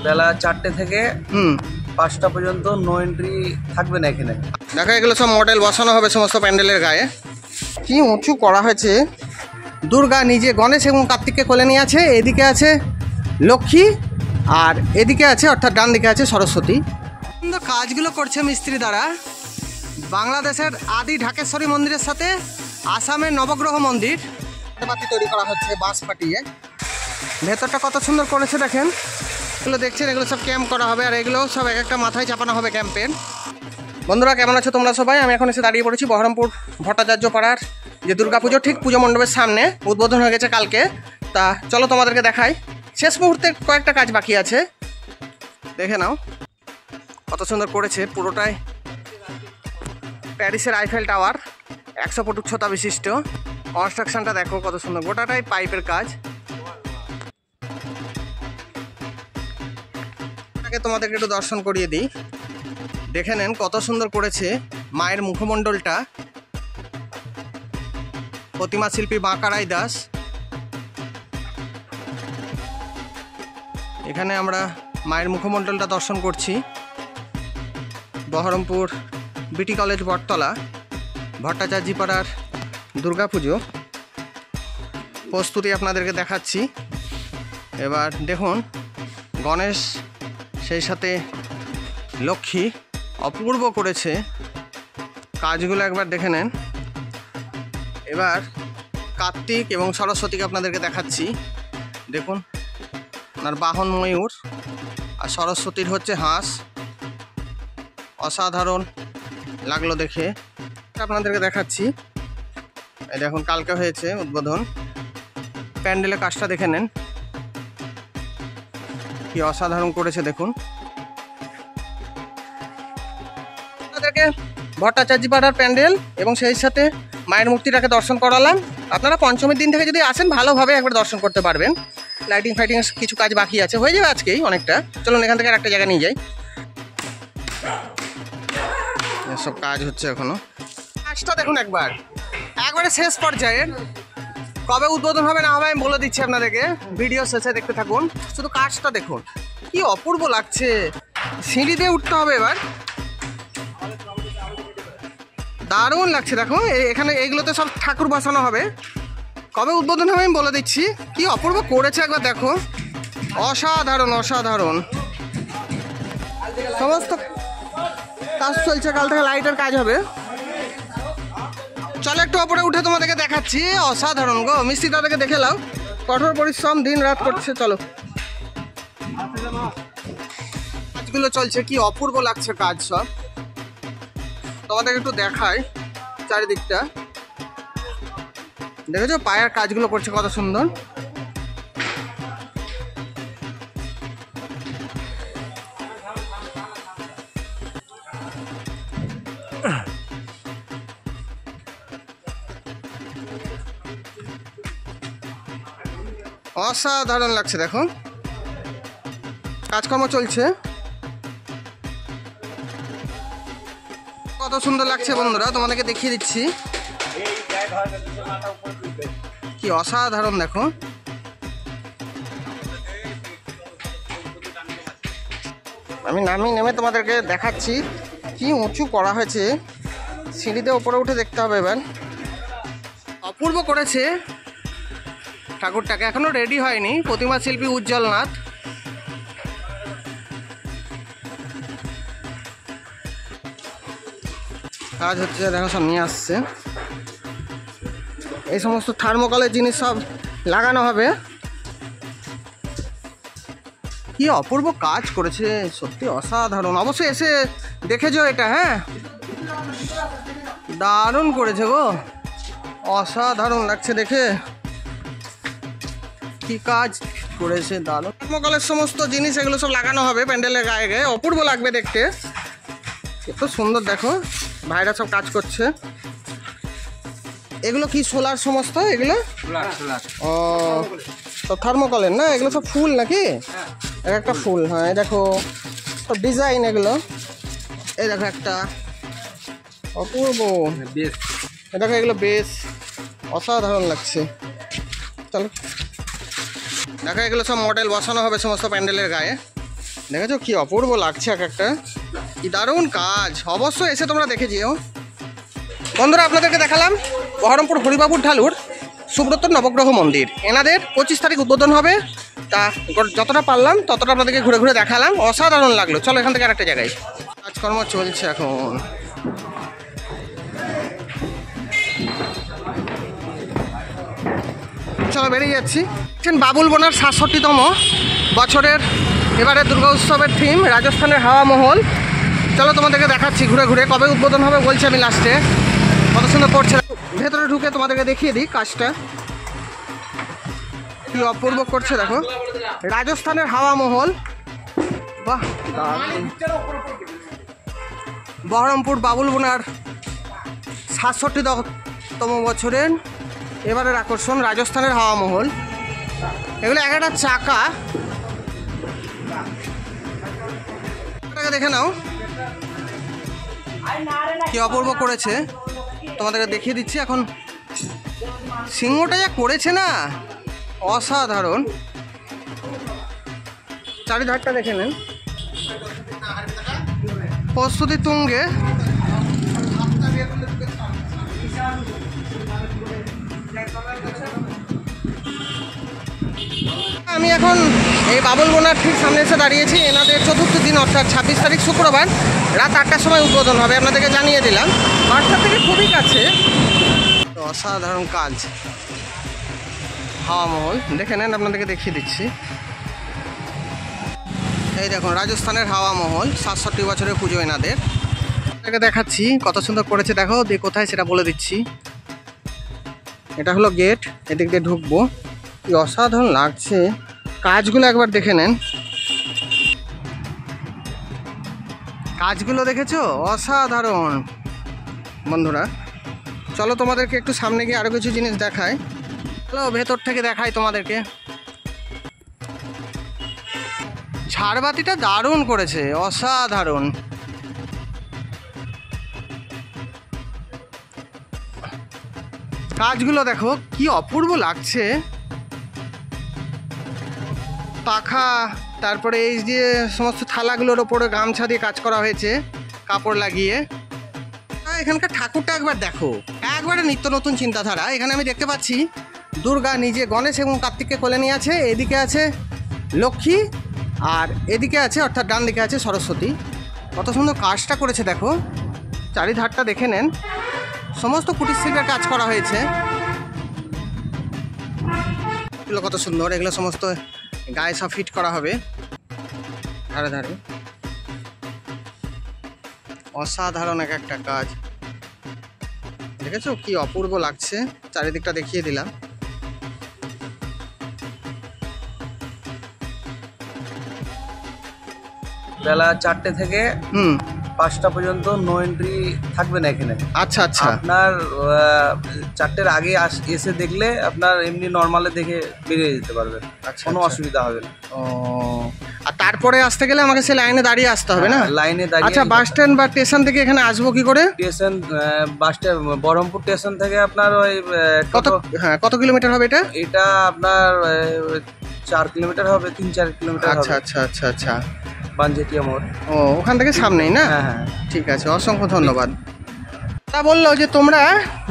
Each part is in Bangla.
বেলা 4টে থেকে 5টা পর্যন্ত নো এন্ট্রি থাকবে না এখানে। দেখো এগুলো সব মডেল বসানো হবে সমস্ত প্যান্ডেলের গায়ে। কি উঁচু করা হয়েছে। দুর্গা নিজে গণেশ এবং কার্তিককে কোলে নিয়ে আছে, এদিকে আছে লক্ষ্মী আর এদিকে আছে অর্থাৎ ডান দিকে আছে সরস্বতী। সুন্দর কাজগুলো করছে মিস্ত্রি দ্বারা। বাংলাদেশের আদি ঢাকেশ্বরী মন্দিরের সাথে আসামের নবগ্রহ মন্দির বাতি তৈরি করা হচ্ছে বাঁশ ফাটিয়ে। ভেতরটা কত সুন্দর করেছে দেখেন। এগুলো দেখছেন, এগুলো সব ক্যাম্প করা হবে আর এগুলো সব এক একটা মাথায় চাপানো হবে ক্যাম্পের। বন্ধুরা কেমন আছো তোমরা সবাই? আমি এখন এসে দাঁড়িয়ে পড়েছি বহরমপুর ভট্টাচার্য পাড়ার যে দুর্গাপুজো, ঠিক পুজো মণ্ডপের সামনে। উদ্বোধন হয়ে গেছে কালকে। তা চলো তোমাদেরকে দেখাই। শেষ মুহূর্তে কয়েকটা কাজ বাকি আছে, দেখে নাও কত সুন্দর করেছে। পুরোটাই প্যারিসের আইফেল টাওয়ার, 100 ফুট উচ্চতা বিশিষ্ট। কনস্ট্রাকশনটা দেখো কত সুন্দর, গোটাটাই পাইপের কাজ। তোমাদেরকে একটু দর্শন করিয়ে দিই, দেখে নেন কত সুন্দর করেছে মায়ের মুখমণ্ডলটা। প্রতিমা শিল্পী বাঁকারাই দাস। এখানে আমরা মায়ের মুখমণ্ডলটা দর্শন করছি। বহরমপুর বিটি কলেজ বটতলা ভট্টাচার্য পাড়ার দুর্গাপুজো প্রস্তুতি আপনাদেরকে দেখাচ্ছি। এবার দেখুন গণেশ সেই সাথে লক্ষ্মী অপূর্ব করেছে কাজগুলো, একবার দেখে নেন। এবার কার্তিক এবং সরস্বতীকে আপনাদেরকে দেখাচ্ছি। দেখুন ওনার বাহন ময়ূর আর সরস্বতীর হচ্ছে হাঁস। অসাধারণ লাগলো দেখে, আপনাদেরকে দেখাচ্ছি। এই দেখুন কালকে হয়েছে উদ্বোধন। প্যান্ডেলের কাজটা দেখে নেন, কি অসাধারণ করেছে দেখুন। আপনাদেরকে ভট্টাচার্য পাড়ার প্যান্ডেল এবং সেই সাথে মায়ের মূর্তিটাকে দর্শন করালাম। আপনারা পঞ্চমীর দিন থেকে যদি আসেন ভালোভাবে একবার দর্শন করতে পারবেন। লাইটিং ফাইটিং কিছু কাজ বাকি আছে, হয়ে যাবে আজকেই অনেকটা। চলুন এখান থেকে একটা জায়গা নিয়ে যাই। এসব কাজ হচ্ছে এখনো। কাজটা দেখুন একবারে শেষ পর্যায়ের। কবে উদ্বোধন হবে না হবে আমি বলে দিচ্ছি আপনাদেরকে, ভিডিও শেষে দেখতে থাকুন। শুধু কাজটা দেখুন কি অপূর্ব লাগছে। সিঁড়ি দিয়ে উঠতে হবে এবার, দারুণ লাগছে। দেখো এখানে এইগুলোতে সব ঠাকুর বসানো হবে। কবে উদ্বোধন হবে আমি বলে দিচ্ছি। কি অপূর্ব করেছে একবার দেখো, অসাধারণ অসাধারণ। সমস্ত কাজ চলছে, কাল থেকে লাইটের কাজ হবে। চলো একটু ওপরে উঠে তোমাদেরকে দেখাচ্ছি। অসাধারণ গো, মিস্ত্রি তাদেরকে দেখে নাও, কঠোর পরিশ্রম দিন রাত করছে। চলো কাজগুলো চলছে, কি অপূর্ব লাগছে কাজ সব। তোমাদেরকে একটু দেখাই চারিদিকটা। দেখেছো পায়ের কাজগুলো করছে কত সুন্দর। অসাধারণ লাগছে দেখো, কাজকর্ম চলছে কত সুন্দর লাগছে। বন্ধুরা তোমাদেরকে দেখিয়ে দিচ্ছি, কি অসাধারণ দেখো। আমি নেমে তোমাদেরকে দেখাচ্ছি কি উঁচু করা হয়েছে। সিঁড়িতে ওপরে উঠে দেখতে হবে এবার। অপূর্ব করেছে ঠাকুরটাকে, এখনো রেডি হয়নি। প্রতিমা শিল্পী উজ্জ্বল নাথ। কাজ হচ্ছে দেখো, সব নিয়ে আসছে। এই সমস্ত থার্মোকলের জিনিস সব লাগানো হবে। কি অপূর্ব কাজ করেছে, সত্যি অসাধারণ। অবশ্যই এসে দেখেছো এটা, হ্যাঁ দারুণ করেছে গো, অসাধারণ লাগছে দেখে। কি কাজ করেছে দারুণ। থার্মোকলের সমস্ত জিনিস এগুলো সব লাগানো হবে প্যান্ডেলের গায়ে গায়ে, অপূর্ব লাগবে দেখতে। এত সুন্দর দেখো, ভাইরা সব কাজ করছে। এগুলো কি সোলার সমস্ত? এগুলো ও সব থার্মোকলের না? এগুলো সব ফুল নাকি? এক একটা ফুল। হ্যাঁ দেখো সব ডিজাইন এগুলো। এই দেখো একটা অপূর্ব, দেখো এগুলো বেশ অসাধারণ লাগছে। চলো দেখো এগুলো সব মডেল বসানো হবে সমস্ত প্যান্ডেলের গায়ে। দেখেছো কি অপূর্ব লাগছে এক একটা, কি দারুণ কাজ। অবশ্যই এসে তোমরা দেখে যেও। বন্ধুরা, আপনাদেরকে দেখালাম বহরমপুর হরিবাবুর ঢালুর সুব্রত নবগ্রহ মন্দির। এনাদের 25 তারিখ উদ্বোধন হবে। তা যতটা পারলাম ততটা আপনাদেরকে ঘুরে ঘুরে দেখালাম। অসাধারণ লাগলো। চলো এখান থেকে আরেকটা জায়গায়। কাজকর্ম চলছে এখন। চলো বেরিয়ে যাচ্ছি। বাবুল বোনার 67তম বছরের এবারে দুর্গা উৎসবের থিম রাজস্থানের হাওয়া মহল। চলো তোমাদেরকে দেখাচ্ছি ঘুরে ঘুরে। কবে উদ্বোধন হবে বলছি আমি লাস্টে। কত সুন্দর করছে। ভেতরে ঢুকে তোমাদেরকে দেখিয়ে দিই কাজটা কি অপূর্ব করছে। দেখো, রাজস্থানের হাওয়া মহল। বাহ, বহরমপুর বাবুল বোনার 67তম বছরের এবারের আকর্ষণ রাজস্থানের হাওয়া মহল। এগুলো এক একটা চাকা। দেখে নাও কি অপূর্ব করেছে। তোমাদেরকে দেখিয়ে দিচ্ছি এখন। সিংহটা যা করেছে না, অসাধারণ। চারিধারটা দেখে নেন, প্রস্তুতি তুঙ্গে। আমি এখন এই বাবুল বোনার ঠিক সামনে এসে দাঁড়িয়েছি। এনাদের চতুর্থ দিন অর্থাৎ 26 তারিখ শুক্রবার রাত 8টার সময় উদ্বোধন হবে। আপনাদেরকে জানিয়ে দিলাম। 8টা থেকে খুবই কাছে। অসাধারণ কাজ। হাওয়া মহল দেখে নেন, আপনাদেরকে দেখিয়ে দিচ্ছি। এই দেখুন রাজস্থানের হাওয়া মহল, 67 বছরের পুজো এনাদের। আপনাকে দেখাচ্ছি কত সুন্দর করেছে। দেখো দিয়ে কোথায় সেটা বলে দিচ্ছি। এটা হলো গেট, এদিক দিয়ে ঢুকবো। কি অসাধারণ লাগছে। কাজগুলো একবার দেখে নেন। কাজগুলো দেখেছো? অসাধারণ। বন্ধুরা চলো তোমাদেরকে একটু সামনে গিয়ে আরো কিছু জিনিস দেখাই। চলো ভেতর থেকে দেখাই তোমাদেরকে। ঝাড়বাতিটা দারুণ করেছে, অসাধারণ। কাজগুলো দেখো কি অপূর্ব লাগছে। পাখা, তারপরে এই যে সমস্ত থালাগুলোর ওপরে গামছা দিয়ে কাজ করা হয়েছে কাপড় লাগিয়ে। এখানকার ঠাকুরটা একবার দেখো, একবারে নিত্য নতুন চিন্তাধারা। এখানে আমি দেখতে পাচ্ছি দুর্গা নিজে গণেশ এবং কার্তিককে কোলে নিয়ে আছে। এদিকে আছে লক্ষ্মী আর এদিকে আছে অর্থাৎ ডান দিকে আছে সরস্বতী। কত সুন্দর কাজটা করেছে দেখো। চারিধারটা দেখে নেন, সমস্ত কুটির শিল্পের কাজ করা হয়েছে। এগুলো কত সুন্দর। এগুলো সমস্ত গায়ে সব ফিট করা হবে ধারে ধারে। অসাধারণ এক একটা কাজ। দেখেছো কি অপূর্ব লাগছে। চারিদিকটা দেখিয়ে দিলাম। বেলা 4টে থেকে 5টা পর্যন্ত নো এন্ট্রি থাকবে না এখানে। আচ্ছা আচ্ছা। আপনার 4টের আগে এসে দেখলে আপনার এমনি নর্মালে দেখে বেরিয়ে যেতে পারবেন। আচ্ছা, কোনো আচ্ছা। অসুবিধা হবে না। ও, আর তারপরে আসতে গেলে আমাকে সে লাইনে দাঁড়িয়ে আসতে হবে না? লাইনে দাঁড়িয়ে। আচ্ছা, বাস স্ট্যান্ড বা স্টেশন থেকে এখানে আসবো কি করে? Station bus stand Baharampur station থেকে আপনার ওই কত কিলোমিটার হবে এটা? এটা আপনার 4 কিলোমিটার হবে, 3-4 কিলোমিটার। আচ্ছা আচ্ছা আচ্ছা আচ্ছা। বানজেটিয়া মোড়। ও, ওখান থেকে সামনেই না? হ্যাঁ হ্যাঁ, ঠিক আছে, অসংখ্য ধন্যবাদ। তা বললো যে তোমরা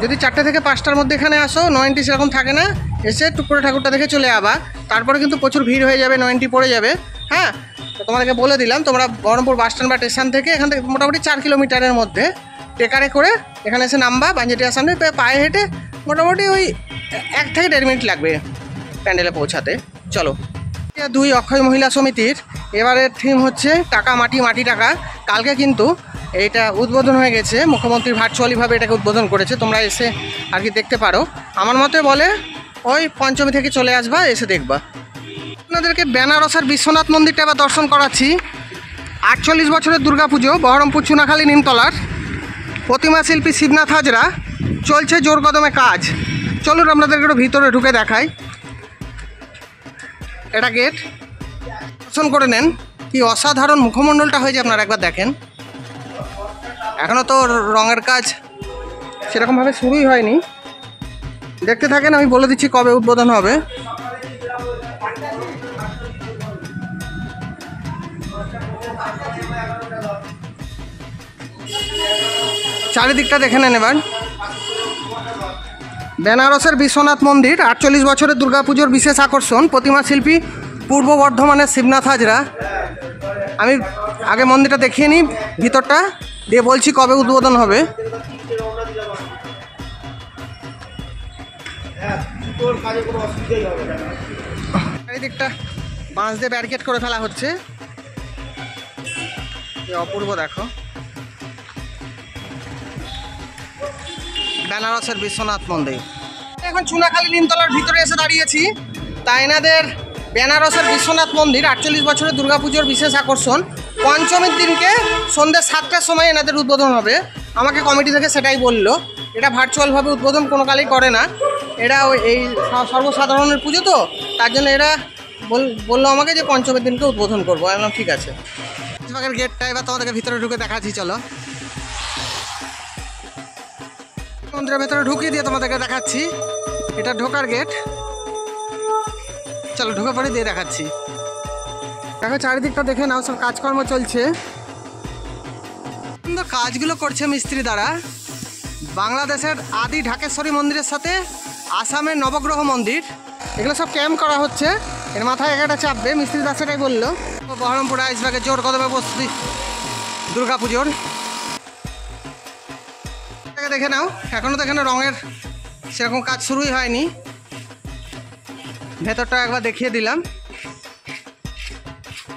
যদি 4টে থেকে 5টার মধ্যে এখানে আসো, 9 এন্ট্রি সেরকম থাকে না, এসে টুক করে ঠাকুরটা দেখে চলে যাবা। তারপরে কিন্তু প্রচুর ভিড় হয়ে যাবে, 9 এন্ট্রি পড়ে যাবে। হ্যাঁ, তো তোমাদেরকে বলে দিলাম, তোমরা বহরমপুর বাস স্ট্যান্ড বা স্টেশন থেকে এখান থেকে মোটামুটি 4 কিলোমিটারের মধ্যে টেকারে করে এখানে এসে নামবা। বানজেটিয়া সামনে পায়ে হেঁটে মোটামুটি ওই 1 থেকে 1.5 মিনিট লাগবে প্যান্ডেলে পৌঁছাতে। চলো। 2 অক্ষয় মহিলা সমিতির এবারের থিম হচ্ছে টাকা মাটি, মাটি টাকা। কালকে কিন্তু এইটা উদ্বোধন হয়ে গেছে। মুখ্যমন্ত্রী ভার্চুয়ালিভাবে এটাকে উদ্বোধন করেছে। তোমরা এসে আর কি দেখতে পারো। আমার মতে বলে ওই পঞ্চমী থেকে চলে আসবা, এসে দেখবা। আপনাদেরকে বেনারসের বিশ্বনাথ মন্দিরটা এবার দর্শন করাচ্ছি। 48 বছরের দুর্গাপুজো বহরমপুর চুনাখালী নিমতলার প্রতিমা শিল্পী শিবনাথ হাজরা। চলছে জোর কদমে কাজ। চলুন আপনাদেরকে একটু ভিতরে ঢুকে দেখাই। এটা গেট, দর্শন করে নেন। কি অসাধারণ মুখমণ্ডলটা হয়েছে আপনারা একবার দেখেন। এখনও তো রঙের কাজ সেরকমভাবে শুরুই হয়নি। দেখতে থাকেন, আমি বলে দিচ্ছি কবে উদ্বোধন হবে। চারিদিকটা দেখে নেন এবার। বেনারসের বিশ্বনাথ মন্দির 48 বছরের দুর্গাপুজোর বিশেষ আকর্ষণ, প্রতিমা শিল্পী পূর্ব বর্ধমানের শিবনাথ হাজরা। আমি আগে মন্দিরটা দেখিয়ে নিই ভিতরটা, দিয়ে বলছি কবে উদ্বোধন হবে। চারিদিকটা বাঁশ দিয়ে ব্যারিকেড করে ফেলা হচ্ছে। অপূর্ব দেখো, বেনারসের বিশ্বনাথ মন্দির। এখন চুনাখালী নিমতলার ভিতরে এসে দাঁড়িয়েছি। তাই এনাদের বেনারসের বিশ্বনাথ মন্দির 48 বছরের দুর্গাপুজোর বিশেষ আকর্ষণ, পঞ্চমীর দিনকে সন্ধ্যে 7টার সময় এনাদের উদ্বোধন হবে। আমাকে কমিটি থেকে সেটাই বললো, এটা ভার্চুয়ালভাবে উদ্বোধন কোনো কালেই করে না, এরা এই সর্বসাধারণের পুজো তো, তার জন্য এরা বললো আমাকে যে পঞ্চমীর দিনকে উদ্বোধন করবো। আমি বললাম ঠিক আছে। গেটটা এবার তোমাদেরকে ভিতরে ঢুকে দেখাচ্ছি, চলো। মন্দিরের ভেতরে ঢুকিয়ে দিয়ে তোমাদেরকে দেখাচ্ছি, এটা ঢোকার গেট। চলো ঢুকে পড়ে দিয়ে দেখাচ্ছি। দেখো চারিদিকটা দেখে নাও, সব কাজকর্ম চলছে। সুন্দর কাজগুলো করছে মিস্ত্রি দ্বারা। বাংলাদেশের আদি ঢাকেশ্বরী মন্দিরের সাথে আসামের নবগ্রহ মন্দির, এগুলো সব ক্যাম্প করা হচ্ছে। এর মাথায় একটা চাপবে, মিস্ত্রি দাস সেটাই বললো। বহরমপুর আইসবাগে জোর কদমে প্রস্তুতি দুর্গাপুজোর। দেখে নাও, এখনো তো এখানে রঙের সেরকম কাজ শুরুই হয়নি। ভেতরটা একবার দেখিয়ে দিলাম,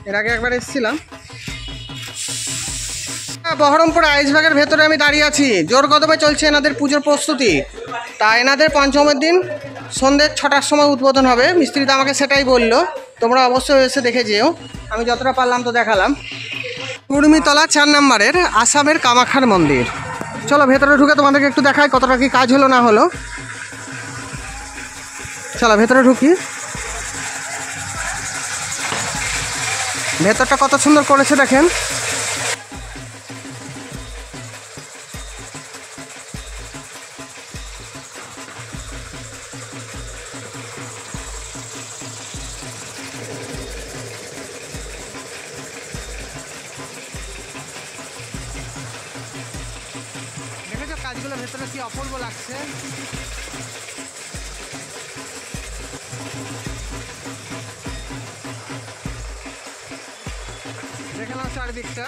এর আগে একবার এসেছিলাম। বহরমপুর আইসবাগের ভেতরে আমি দাঁড়িয়ে আছি, জোর কদমে চলছে এনাদের পুজোর প্রস্তুতি। তা এনাদের পঞ্চমের দিন সন্ধ্যে 6টার সময় উদ্বোধন হবে। মিস্ত্রি তো আমাকে সেটাই বললো, তোমরা অবশ্যই এসে দেখে যেও। আমি যতটা পারলাম তো দেখালাম। কুর্মিতলা 4 নম্বরের আসামের কামাখ্যার মন্দির। চলো ভেতরে ঢুকে তোমাদেরকে একটু দেখাই কতটা কি কাজ হলো না হলো। চলো ভেতরে ঢুকি। ভেতরটা কত সুন্দর করেছে দেখেন। দেখেছো কাজগুলো ভেতরে কি অপূর্ব লাগছে। দেখে নাও চারিদিকটা।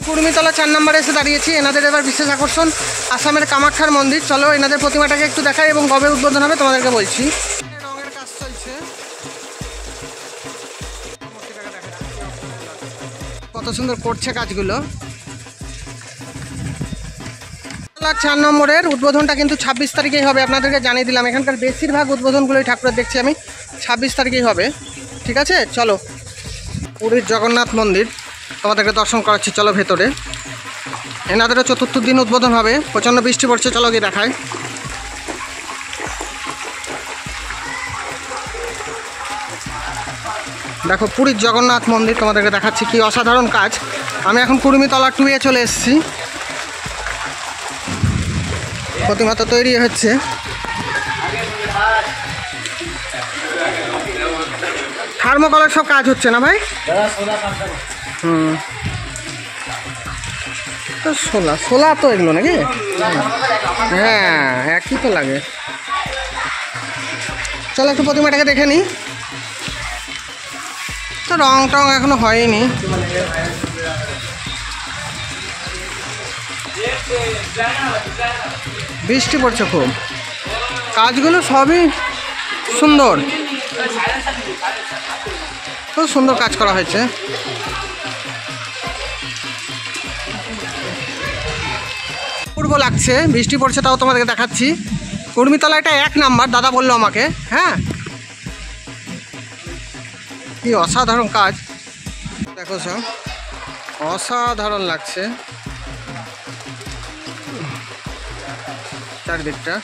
কুর্মিতলা 4 নম্বরে এসে দাঁড়িয়েছি। এনাদের এবার বিশেষ আকর্ষণ আসামের কামাখ্যার মন্দির। চলো এনাদের প্রতিমাটাকে একটু দেখাই এবং কবে উদ্বোধন হবে তোমাদেরকে বলছি। রঙের কাজ চলছে, কত সুন্দর করছে কাজগুলো। 4 নম্বরের উদ্বোধনটা কিন্তু 26 তারিখেই হবে, আপনাদেরকে জানিয়ে দিলাম। এখানকার বেশিরভাগ উদ্বোধনগুলোই ঠাকুরের দেখছি আমি 26 তারিখেই হবে। ঠিক আছে, চলো পুরীর জগন্নাথ মন্দির তোমাদেরকে দর্শন করাচ্ছি। চলো ভেতরে। এনাদেরও 4র্থ দিন উদ্বোধন হবে। প্রচণ্ড বৃষ্টি পড়ছে, চলো গিয়ে দেখায়। দেখো পুরীর জগন্নাথ মন্দির তোমাদেরকে দেখাচ্ছি, কি অসাধারণ কাজ। আমি এখন কুর্মিতলা 2-এ চলে এসেছি। প্রতিমা তো তৈরি হচ্ছে। থার্মোকলের সব কাজ হচ্ছে না ভাই? তো সোলা তো এগুলো নাকি? হ্যাঁ একই তো লাগে। চলো একটু প্রতিমাটাকে দেখে নিই। তো রং টং এখনো হয়নি। বৃষ্টি পড়ছে খুব। কাজগুলো সবই সুন্দর, খুব সুন্দর কাজ করা হয়েছে। পূর্ব লাগছে, বৃষ্টি পড়ছে, তাও তোমাদেরকে দেখাচ্ছি। কুর্মিতলা এটা 1 নাম্বার, দাদা বললো আমাকে। হ্যাঁ কি অসাধারণ কাজ দেখো, সব অসাধারণ লাগছে চারিদিকটা।